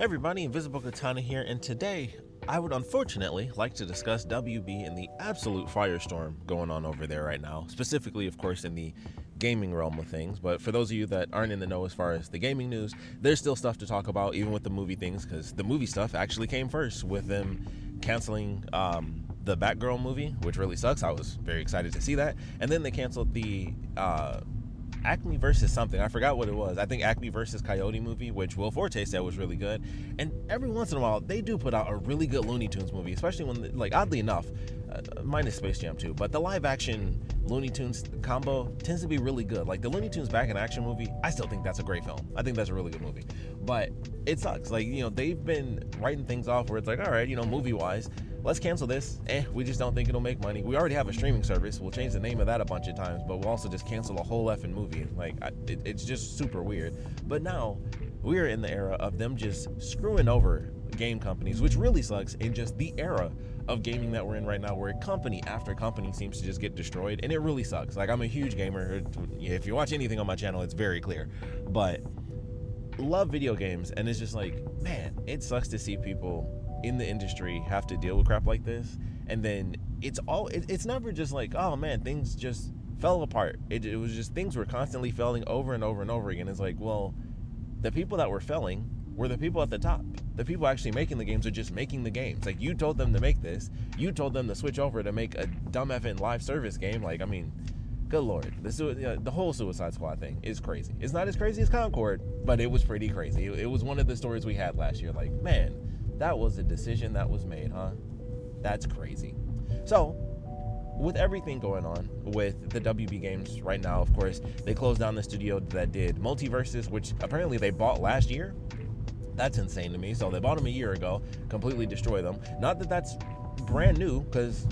Everybody, Invisiblekatana here, and today I would unfortunately like to discuss WB and the absolute firestorm going on over there right now, specifically, of course, in the gaming realm of things. But for those of you that aren't in the know as far as the gaming news, there's still stuff to talk about, even with the movie things, because the movie stuff actually came first with them canceling the Batgirl movie, which really sucks. I was very excited to see that. And then they canceled the Acme versus something. I forgot what it was. I think Acme versus Coyote movie, which Will Forte said was really good. And every once in a while, they do put out a really good Looney Tunes movie, especially when, like, oddly enough, minus Space Jam 2, but the live action Looney Tunes combo tends to be really good. Like the Looney Tunes Back in Action movie, I still think that's a great film. I think that's a really good movie. But it sucks. Like, they've been writing things off where it's like, all right, movie wise, let's cancel this. We just don't think it'll make money. We already have a streaming service. We'll change the name of that a bunch of times, but we'll also just cancel a whole effing movie. Like, it's just super weird. But now we're in the era of them just screwing over game companies, which really sucks in just the era of gaming that we're in right now, where company after company seems to just get destroyed, and it really sucks. Like, I'm a huge gamer. If you watch anything on my channel, it's very clear. But love video games, and it's just like, man, it sucks to see people in the industry have to deal with crap like this. And then it's never just like, oh man, things just fell apart. It was just things were constantly failing over and over and over again. It's like, well, the people that were failing were the people at the top. The people actually making the games are just making the games. Like, you told them to make this, you told them to switch over to make a dumb effing live service game. Like, I mean, good lord, the whole Suicide Squad thing is crazy. It's not as crazy as Concord, but it was pretty crazy. It was one of the stories we had last year. Like, man, that was a decision that was made, huh? That's crazy. So, with everything going on with the WB games right now, of course, they closed down the studio that did Multiverses, which apparently they bought last year. That's insane to me. So they bought them a year ago, completely destroy them. Not that that's brand new, because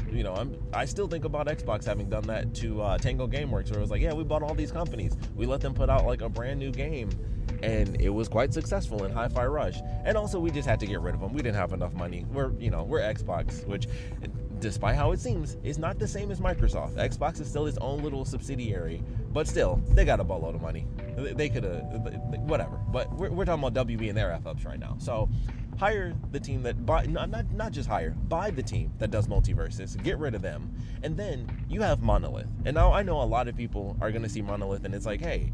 I still think about Xbox having done that to Tango Gameworks, where it was like, yeah, we bought all these companies, we let them put out like a brand new game, and it was quite successful in Hi-Fi Rush. And also, we just had to get rid of them. We didn't have enough money. We're Xbox, which, despite how it seems, is not the same as Microsoft. Xbox is still its own little subsidiary, but still, they got a boatload of money. They could have, whatever. But we're talking about WB and their F-ups right now. So hire the team that not just hire, buy the team that does Multiverses, get rid of them, and then you have Monolith. And now I know a lot of people are going to see Monolith, and it's like, hey,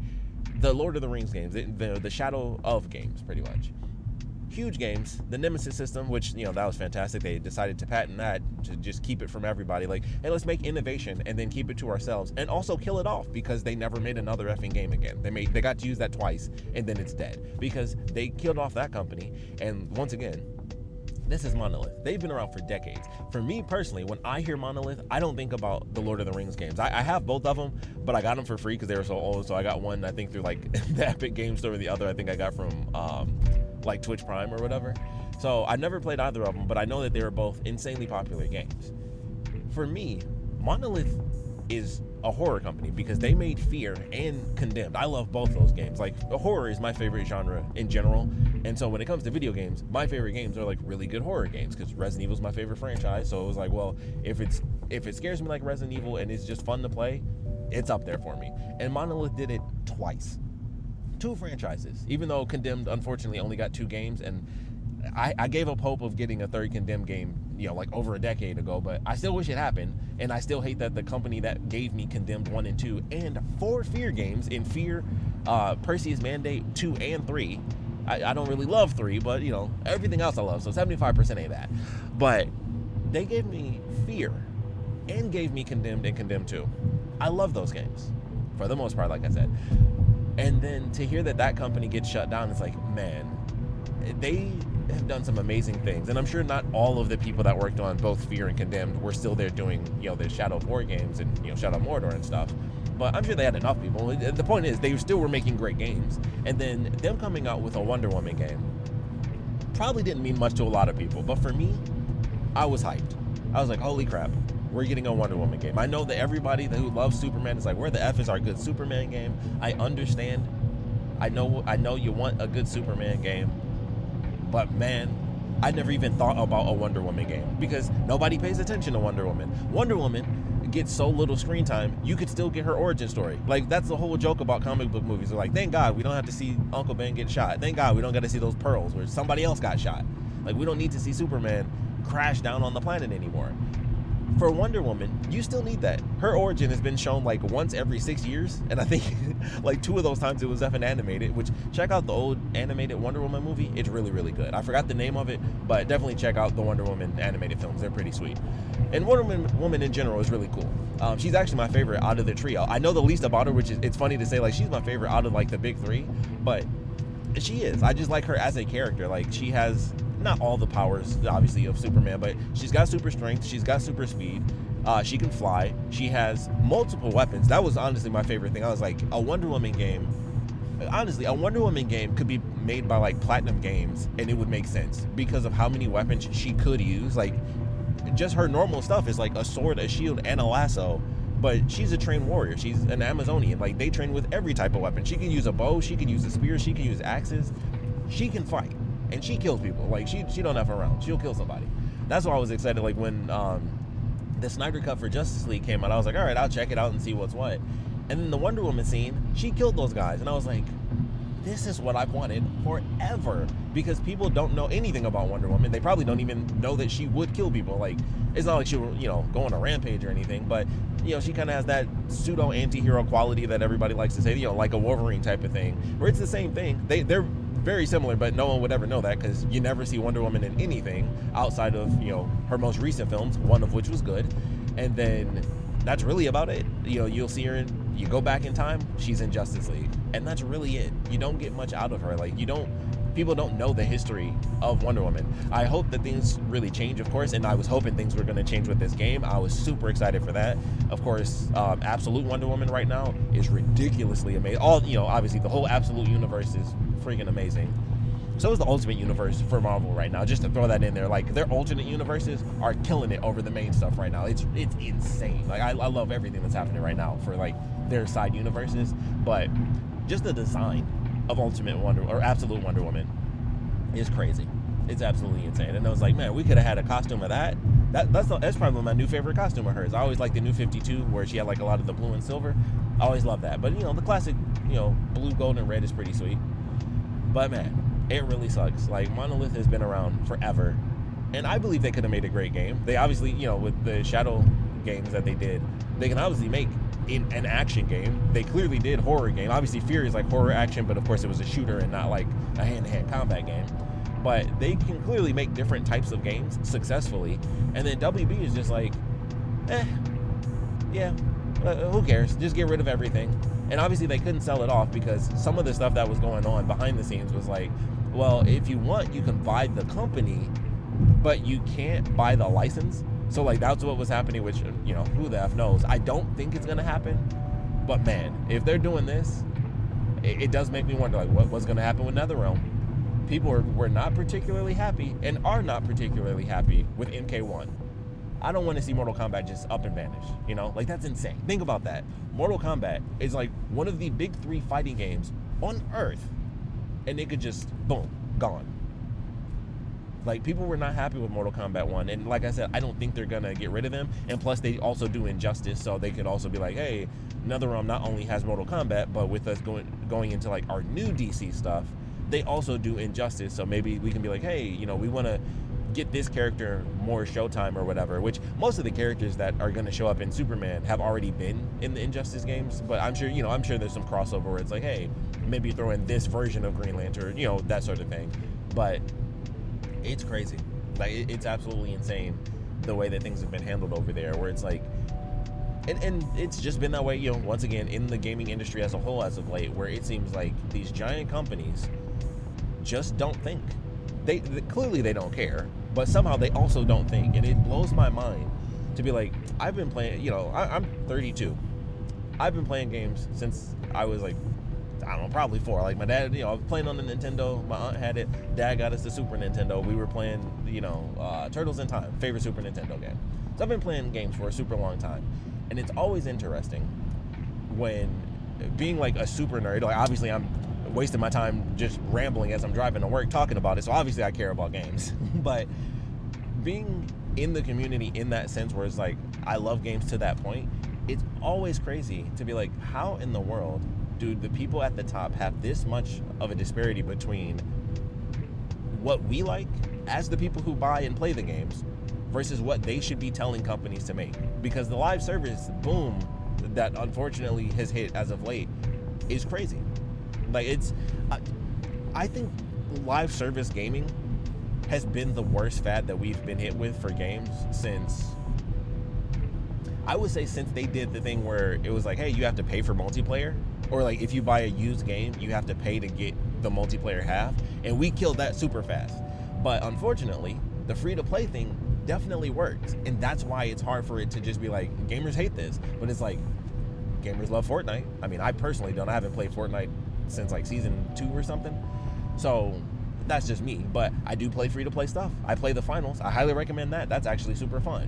the Lord of the Rings games, the Shadow of games, pretty much. Huge games. The Nemesis system, which, that was fantastic. They decided to patent that to just keep it from everybody. Like, hey, let's make innovation and then keep it to ourselves, and also kill it off, because they never made another effing game again. They got to use that twice, and then it's dead, because they killed off that company. And once again, this is Monolith. They've been around for decades. For me personally, when I hear Monolith, I don't think about the Lord of the Rings games. I have both of them, but I got them for free because they were so old. So I got one, I think, through like the Epic Game Store, and the other I think I got from like Twitch Prime or whatever. So I never played either of them, but I know that they were both insanely popular games. For me, Monolith is a horror company because they made Fear and Condemned. I love both those games. Like, horror is my favorite genre in general, and so when it comes to video games, my favorite games are like really good horror games, because Resident Evil is my favorite franchise. So it was like, well, if it scares me like Resident Evil and it's just fun to play, it's up there for me. And Monolith did it twice. 2 franchises, even though Condemned unfortunately only got 2 games, and I gave up hope of getting a third Condemned game, like over a decade ago, but I still wish it happened, and I still hate that the company that gave me Condemned 1 and 2 and 4 Fear games in Fear, Perseus Mandate 2 and 3. I don't really love 3, but everything else I love, so 75% ain't that. But they gave me Fear and gave me Condemned and Condemned 2. I love those games, for the most part, like I said. And then to hear that company gets shut down, it's like, man, they have done some amazing things. And I'm sure not all of the people that worked on both Fear and Condemned were still there doing, the Shadow of War games and, Shadow of Mordor and stuff. But I'm sure they had enough people. The point is, they still were making great games. And then them coming out with a Wonder Woman game probably didn't mean much to a lot of people. But for me, I was hyped. I was like, holy crap, we're getting a Wonder Woman game. I know that everybody who loves Superman is like, where the F is our good Superman game? I understand. I know you want a good Superman game. But man, I never even thought about a Wonder Woman game, because nobody pays attention to Wonder Woman. Wonder Woman gets so little screen time, you could still get her origin story. Like, that's the whole joke about comic book movies. They're like, thank God we don't have to see Uncle Ben get shot. Thank God we don't got to see those pearls where somebody else got shot. Like, we don't need to see Superman crash down on the planet anymore. For Wonder Woman, you still need that. Her origin has been shown like once every 6 years, and I think like 2 of those times it was effing animated, which check out the old animated Wonder Woman movie. It's really, really good. I forgot the name of it, but definitely check out the Wonder Woman animated films. They're pretty sweet. And Wonder Woman in general is really cool. She's actually my favorite out of the trio. I know the least about her, which is, it's funny to say, like, she's my favorite out of like the big 3, but she is. I just like her as a character. Like, she has not all the powers, obviously, of Superman, but she's got super strength, she's got super speed, she can fly, she has multiple weapons. That was honestly my favorite thing. I was like, a Wonder Woman game could be made by like Platinum Games and it would make sense because of how many weapons she could use. Like, just her normal stuff is like a sword, a shield, and a lasso, but she's a trained warrior. She's an Amazonian. Like, they train with every type of weapon. She can use a bow, she can use a spear, she can use axes, she can fight. And she kills people. Like, she don't F around. She'll kill somebody. That's why I was excited. Like, when the Snyder Cut for Justice League came out, I was like, all right, I'll check it out and see what's what. And then the Wonder Woman scene, she killed those guys. And I was like, this is what I've wanted forever. Because people don't know anything about Wonder Woman. They probably don't even know that she would kill people. Like, it's not like she will, go on a rampage or anything. But, she kind of has that pseudo anti-hero quality that everybody likes to say, like a Wolverine type of thing. Where it's the same thing. They're very similar, but no one would ever know that because you never see Wonder Woman in anything outside of her most recent films, one of which was good, and then that's really about it. You'll see her you go back in time, she's in Justice League, and that's really it. You don't get much out of her. Like, people don't know the history of Wonder Woman. I hope that things really change, of course, and I was hoping things were going to change with this game. I was super excited for that. Of course, Absolute Wonder Woman right now is ridiculously amazing. Obviously the whole Absolute universe is freaking amazing. So is the Ultimate Universe for Marvel right now, just to throw that in there. Like, their alternate universes are killing it over the main stuff right now. It's insane. Like, I love everything that's happening right now for like their side universes, but just the design of Ultimate Wonder or Absolute Wonder Woman is crazy. It's absolutely insane. And I was like, man, we could have had a costume of that. That's probably my new favorite costume of hers. I always like the new 52 where she had like a lot of the blue and silver. I always love that. But the classic, blue, gold, and red is pretty sweet. But man, it really sucks. Like, Monolith has been around forever, and I believe they could have made a great game. They obviously, with the Shadow games that they did, they can obviously make an action game. They clearly did horror game. Obviously Fury is like horror action, but of course it was a shooter and not like a hand-to-hand combat game. But they can clearly make different types of games successfully. And then WB is just like, who cares? Just get rid of everything. And obviously they couldn't sell it off because some of the stuff that was going on behind the scenes was like, well, if you want, you can buy the company, but you can't buy the license. So like, that's what was happening, which, who the F knows? I don't think it's going to happen. But man, if they're doing this, it does make me wonder, like, what's going to happen with NetherRealm? People were not particularly happy and are not particularly happy with MK1. I don't want to see Mortal Kombat just up and vanish, Like, that's insane. Think about that. Mortal Kombat is like one of the big 3 fighting games on Earth, and it could just, boom, gone. Like, people were not happy with Mortal Kombat 1, and like I said, I don't think they're gonna get rid of them. And plus, they also do Injustice, so they could also be like, hey, NetherRealm not only has Mortal Kombat, but with us going into like our new DC stuff, they also do Injustice. So maybe we can be like, hey, we want to get this character more showtime or whatever, which most of the characters that are going to show up in Superman have already been in the Injustice games. But I'm sure there's some crossover where it's like, hey, maybe throw in this version of Green Lantern, that sort of thing. But it's crazy. Like, it's absolutely insane the way that things have been handled over there, where it's like, and it's just been that way, once again, in the gaming industry as a whole as of late, where it seems like these giant companies just don't think. They clearly they don't care, but somehow they also don't think. And it blows my mind to be like, I've been playing, I'm 32. I've been playing games since I was like, I don't know, probably 4. Like, my dad, I was playing on the Nintendo. My aunt had it. Dad got us the Super Nintendo. We were playing, Turtles in Time, favorite Super Nintendo game. So I've been playing games for a super long time. And it's always interesting when being like a super nerd, like, obviously I'm wasting my time just rambling as I'm driving to work talking about it. So obviously I care about games. But being in the community in that sense where it's like, I love games to that point, it's always crazy to be like, how in the world do the people at the top have this much of a disparity between what we like as the people who buy and play the games versus what they should be telling companies to make? Because the live service boom that unfortunately has hit as of late is crazy. Like, it's, I think live service gaming has been the worst fad that we've been hit with for games since, I would say, since they did the thing where it was like, hey, you have to pay for multiplayer, or like if you buy a used game, you have to pay to get the multiplayer half, and we killed that super fast. But unfortunately, the free-to-play thing definitely works, and that's why it's hard for it to just be like, gamers hate this, but it's like, gamers love Fortnite. I mean, I personally don't. I haven't played Fortnite since like season 2 or something, so that's just me. But I do play free-to-play stuff. I play the finals. I highly recommend that. That's actually super fun.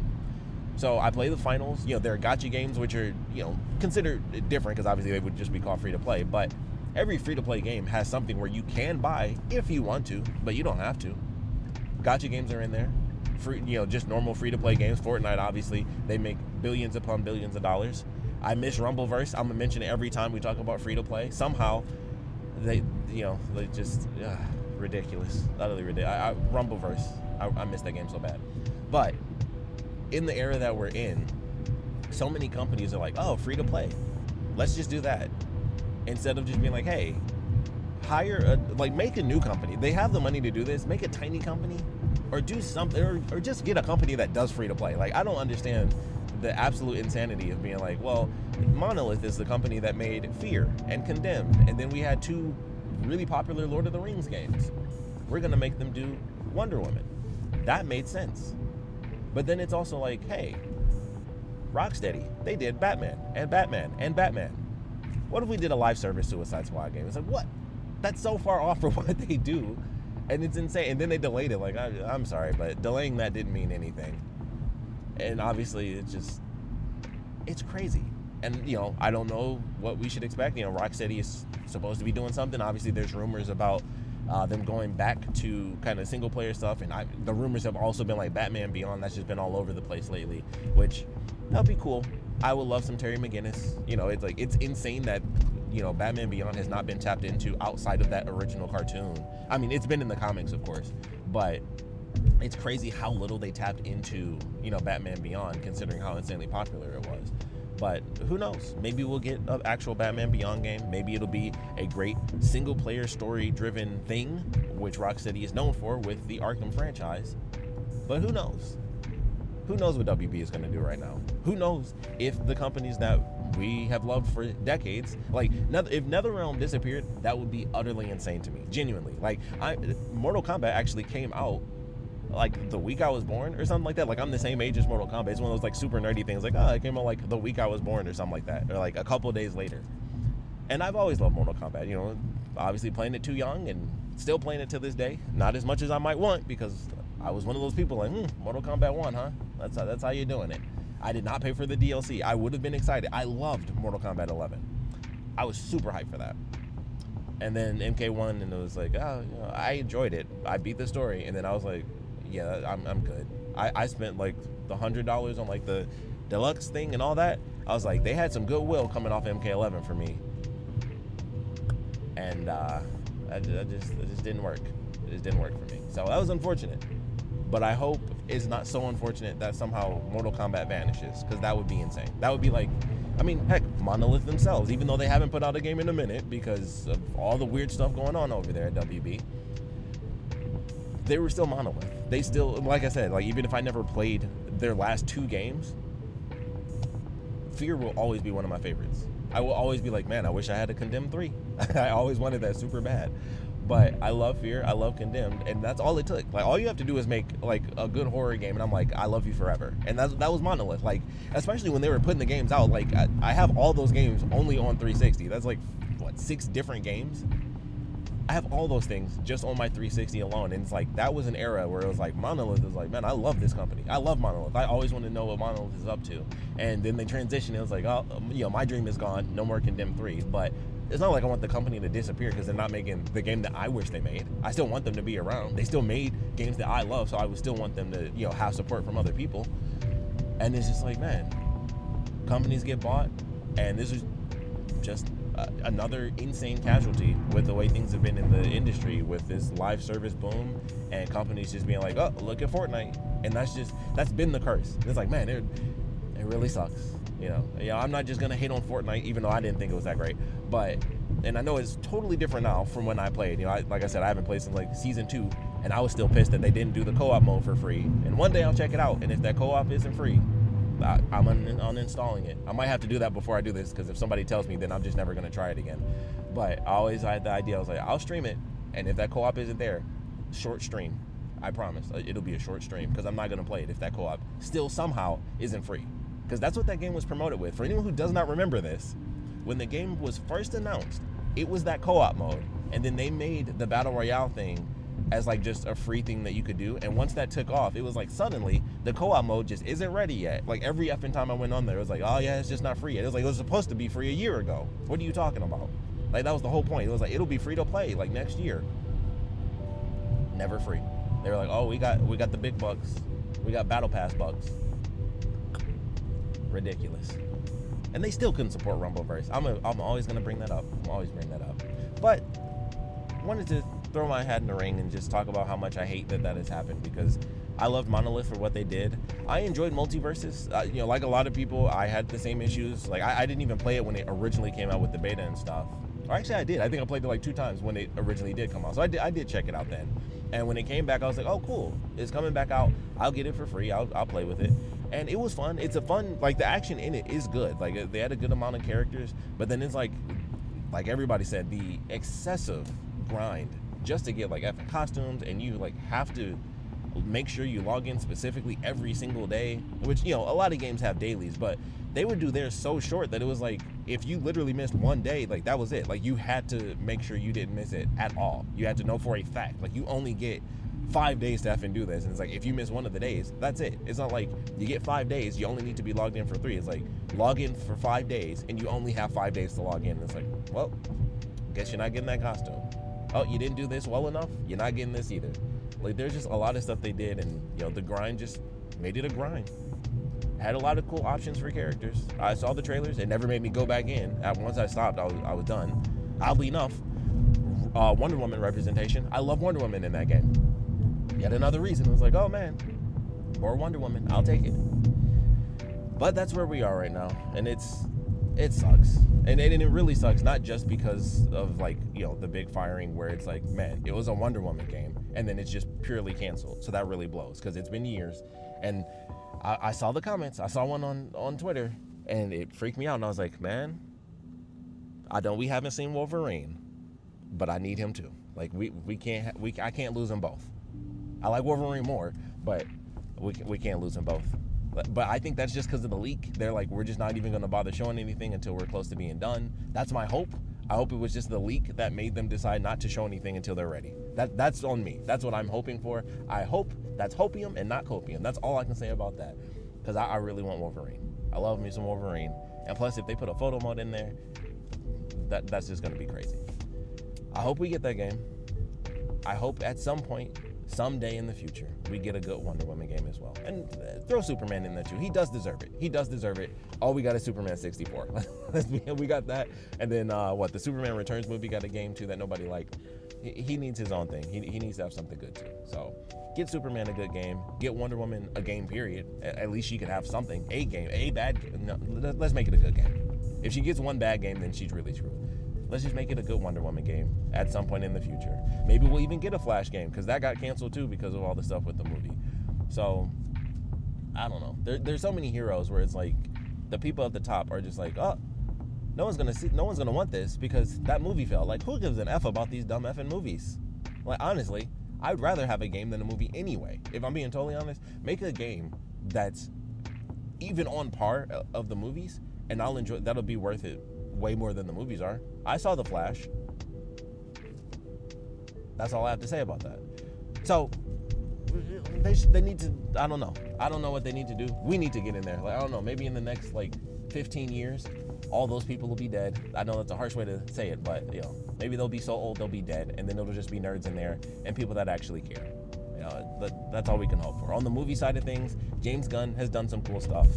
So I play the finals. You know, there are gacha games which are, you know, considered different because obviously they would just be called free-to-play, but every free-to-play game has something where you can buy if you want to, but you don't have to. Gacha games are in there. Free, you know, just normal free-to-play games. Fortnite, obviously, they make billions upon billions of dollars. I miss Rumbleverse. I'm gonna mention it every time we talk about free-to-play. Somehow, they just ridiculous, utterly ridiculous. Rumbleverse, I miss that game so bad. But in the era that we're in, so many companies are like, oh, free-to-play, let's just do that, instead of just being like, hey, hire make a new company. They have the money to do this. Make a tiny company, or do something, or just get a company that does free-to-play. Like, I don't understand the absolute insanity of being like, well, Monolith is the company that made Fear and Condemned, and then we had 2 really popular Lord of the Rings games. We're gonna make them do Wonder Woman. That made sense. But then it's also like, hey, Rocksteady, they did Batman and Batman and Batman. What if we did a live service Suicide Squad game? It's like, what? That's so far off for what they do, and it's insane. And then they delayed it. Like, I'm sorry, but delaying that didn't mean anything. And obviously, it's crazy. And, you know, I don't know what we should expect. You know, Rocksteady is supposed to be doing something. Obviously, there's rumors about them going back to kind of single player stuff, and the rumors have also been like Batman Beyond. That's just been all over the place lately, which that'll be cool. I would love some Terry McGinnis. You know, it's insane that, you know, Batman Beyond has not been tapped into outside of that original cartoon. I mean, it's been in the comics, of course, but it's crazy how little they tapped into, you know, Batman Beyond, considering how insanely popular it was. But who knows? Maybe we'll get an actual Batman Beyond game. Maybe it'll be a great single-player story-driven thing, which Rocksteady is known for with the Arkham franchise. But who knows? Who knows what WB is going to do right now? Who knows if the companies that we have loved for decades, like, if NetherRealm disappeared, that would be utterly insane to me. Genuinely. Like, Mortal Kombat actually came out like the week I was born or something like that. Like, I'm the same age as Mortal Kombat. It's one of those like super nerdy things, like, oh, it came out like the week I was born or something like that, or like a couple of days later. And I've always loved Mortal Kombat, you know, obviously playing it too young and still playing it to this day. Not as much as I might want, because I was one of those people like, Mortal Kombat 1, huh? That's how you're doing it. I did not pay for the DLC. I would have been excited. I loved Mortal Kombat 11. I was super hyped for that. And then MK1, and it was like, oh, you know, I enjoyed it. I beat the story, and then I was like, yeah, I'm good. I spent like the $100 on like the deluxe thing and all that. I was like, they had some goodwill coming off MK11 for me, and it just didn't work. It just didn't work for me. So that was unfortunate. But I hope it's not so unfortunate that somehow Mortal Kombat vanishes, because that would be insane. That would be like, I mean, heck, Monolith themselves, even though they haven't put out a game in a minute because of all the weird stuff going on over there at WB, they were still Monolith. They still, like I said, like, even if I never played their last 2 games, Fear will always be one of my favorites. I will always be like, man, I wish I had a Condemned 3. I always wanted that super bad. But I love Fear, I love Condemned, and that's all it took. Like, all you have to do is make like a good horror game, and I'm like, I love you forever. And that was Monolith. Like, especially when they were putting the games out, like, I have all those games only on 360. That's like, what, 6 different games? I have all those things just on my 360 alone, and it's like, that was an era where it was like, Monolith was like, man, I love this company. I love Monolith. I always want to know what Monolith is up to. And then they transitioned. It was like, oh, you know, my dream is gone. No more Condemned 3. But It's not like I want the company to disappear because they're not making the game that I wish they made. I still want them to be around. They still made games that I love, so I would still want them to, have support from other people. And it's just like, man, companies get bought, and this is just another insane casualty with the way things have been in the industry with this live service boom and companies just being like, oh, look at Fortnite. And that's been the curse. It's like, man, it really sucks. I'm not just gonna hate on Fortnite, even though I didn't think it was that great. But, and I know it's totally different now from when I played. Like I said, I haven't played since like season 2, and I was still pissed that they didn't do the co-op mode for free. And one day I'll check it out, and if that co-op isn't free, I'm uninstalling it. I might have to do that before I do this, because if somebody tells me, then I'm just never gonna try it again. But I always had the idea, I was like, I'll stream it, and if that co-op isn't there, short stream. I promise, it'll be a short stream, because I'm not gonna play it if that co-op still somehow isn't free. Because that's what that game was promoted with. For anyone who does not remember this, when the game was first announced, it was that co-op mode, and then they made the Battle Royale thing as like just a free thing that you could do. And once that took off, it was like suddenly the co-op mode just isn't ready yet. Like every effing time I went on there, it was like, oh yeah, it's just not free yet. It was like, it was supposed to be free a year ago. What are you talking about? Like, that was the whole point. It was like, it'll be free to play like next year. Never free. They were like, oh, we got the big bucks. We got Battle Pass bucks. Ridiculous. And they still couldn't support Rumbleverse. I'm always gonna bring that up. But wanted to throw my hat in the ring and just talk about how much I hate that has happened, because I loved Monolith for what they did. I enjoyed multiverses. Like a lot of people, I had the same issues. Like I didn't even play it when it originally came out with the beta and stuff. Or actually, I did. I think I played it like 2 times when it originally did come out. So I did check it out then. And when it came back, I was like, oh, cool. It's coming back out. I'll get it for free. I'll play with it. And it was fun. It's a fun, like, the action in it is good. Like, they had a good amount of characters. But then it's like everybody said, the excessive grind just to get, like, epic costumes. And you, like, have to make sure you log in specifically every single day. Which, a lot of games have dailies. But they would do theirs so short that it was like, if you literally missed one day, like, that was it. Like, you had to make sure you didn't miss it at all. You had to know for a fact. Like, you only get 5 days to effing do this. And it's like, if you miss one of the days, that's it. It's not like you get 5 days, you only need to be logged in for 3. It's like, log in for 5 days, and you only have 5 days to log in. And it's like, well, guess you're not getting that costume. Oh, you didn't do this well enough? You're not getting this either. Like, there's just a lot of stuff they did, and, the grind just made it a grind. Had a lot of cool options for characters. I saw the trailers. It never made me go back in. Once I stopped, I was done. Oddly enough, Wonder Woman representation. I love Wonder Woman in that game. Yet another reason. I was like, oh man, more Wonder Woman. I'll take it. But that's where we are right now. And it sucks. And it really sucks, not just because of, like, the big firing where it's like, man, it was a Wonder Woman game, and then it's just purely canceled. So that really blows, because it's been years. And I saw the comments. I saw one on Twitter, and it freaked me out. And I was like, man, we haven't seen Wolverine, but I need him too. Like, I can't lose them both. I like Wolverine more, but we can't lose them both. But I think that's just because of the leak. They're like, we're just not even going to bother showing anything until we're close to being done. That's my hope. I hope it was just the leak that made them decide not to show anything until they're ready. That's on me. That's what I'm hoping for. I hope that's hopium and not copium. That's all I can say about that, because I really want Wolverine. I love me some Wolverine. And plus, if they put a photo mode in there, that's just going to be crazy. I hope we get that game. I hope at some point, someday in the future, we get a good Wonder Woman game as well. And throw Superman in there too. He does deserve it. All we got is Superman 64. We got that. And then the Superman Returns movie got a game too that nobody liked. He needs his own thing. He needs to have something good too. So get Superman a good game. Get Wonder Woman a game, period. At least she could have something. A game. A bad game. No, let's make it a good game. If she gets one bad game, then she's really screwed. Let's just make it a good Wonder Woman game at some point in the future. Maybe we'll even get a Flash game, because that got canceled too because of all the stuff with the movie. So, I don't know. There's so many heroes where it's like, the people at the top are just like, oh, no one's gonna want this because that movie failed. Like, who gives an F about these dumb effing movies? Like, honestly, I'd rather have a game than a movie anyway. If I'm being totally honest, make a game that's even on par of the movies, and I'll enjoy. That'll be worth it way more than the movies are. I saw The Flash. That's all I have to say about that. So, they need to, I don't know what they need to do. We need to get in there. Like, I don't know, maybe in the next like 15 years, all those people will be dead. I know that's a harsh way to say it, but maybe they'll be so old they'll be dead, and then it'll just be nerds in there and people that actually care. That's all we can hope for. On the movie side of things, James Gunn has done some cool stuff.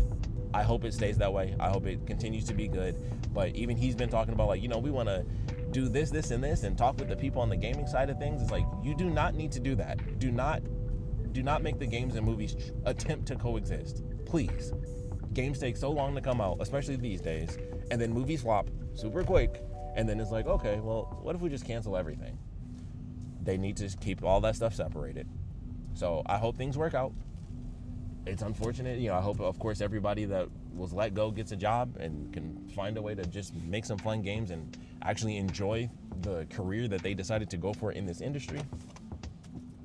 I hope it stays that way. I hope it continues to be good. But even he's been talking about, like, we want to do this, and this, and talk with the people on the gaming side of things. It's like, you do not need to do that. Do not make the games and movies attempt to coexist. Please. Games take so long to come out, especially these days, and then movies flop super quick, and then it's like, okay, well, what if we just cancel everything? They need to keep all that stuff separated. So I hope things work out. It's unfortunate. I hope, of course, everybody that was let go gets a job and can find a way to just make some fun games and actually enjoy the career that they decided to go for in this industry.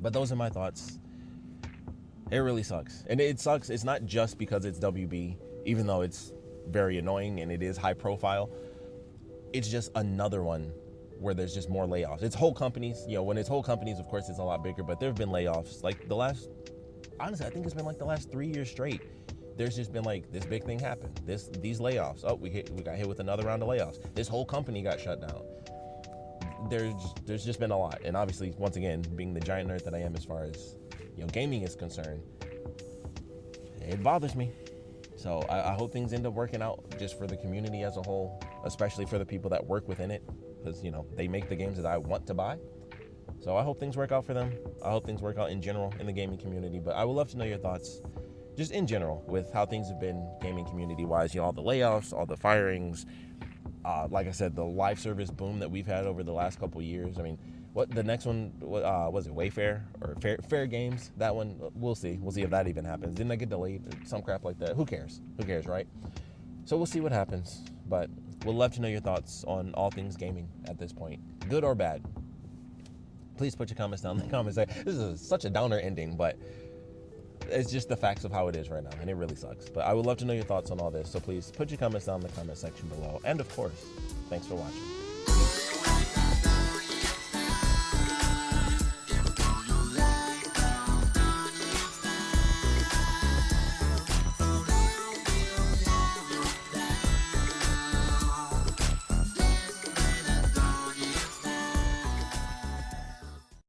But those are my thoughts. It really sucks. And it sucks. It's not just because it's WB, even though it's very annoying and it is high profile. It's just another one where there's just more layoffs. It's whole companies. When it's whole companies, of course, it's a lot bigger, but there have been layoffs. Like honestly, I think it's been like the last 3 years straight. There's just been like, this big thing happened. These layoffs. Oh, we got hit with another round of layoffs. This whole company got shut down. There's just been a lot. And obviously, once again, being the giant nerd that I am as far as gaming is concerned, it bothers me. So I hope things end up working out just for the community as a whole, especially for the people that work within it, because they make the games that I want to buy. So I hope things work out for them. I hope things work out in general in the gaming community. But I would love to know your thoughts just in general with how things have been gaming community wise. All the layoffs, all the firings, like I said, the live service boom that we've had over the last couple of years. I mean, what the next one was it Wayfair or Fair Games? That one, we'll see if that even happens. Didn't that get delayed or some crap like that? Who cares, right? So we'll see what happens, but we'd love to know your thoughts on all things gaming at this point, good or bad. Please put your comments down in the comments section. This is such a downer ending, but it's just the facts of how it is right now, and it really sucks. But I would love to know your thoughts on all this, so please put your comments down in the comment section below. And of course, thanks for watching.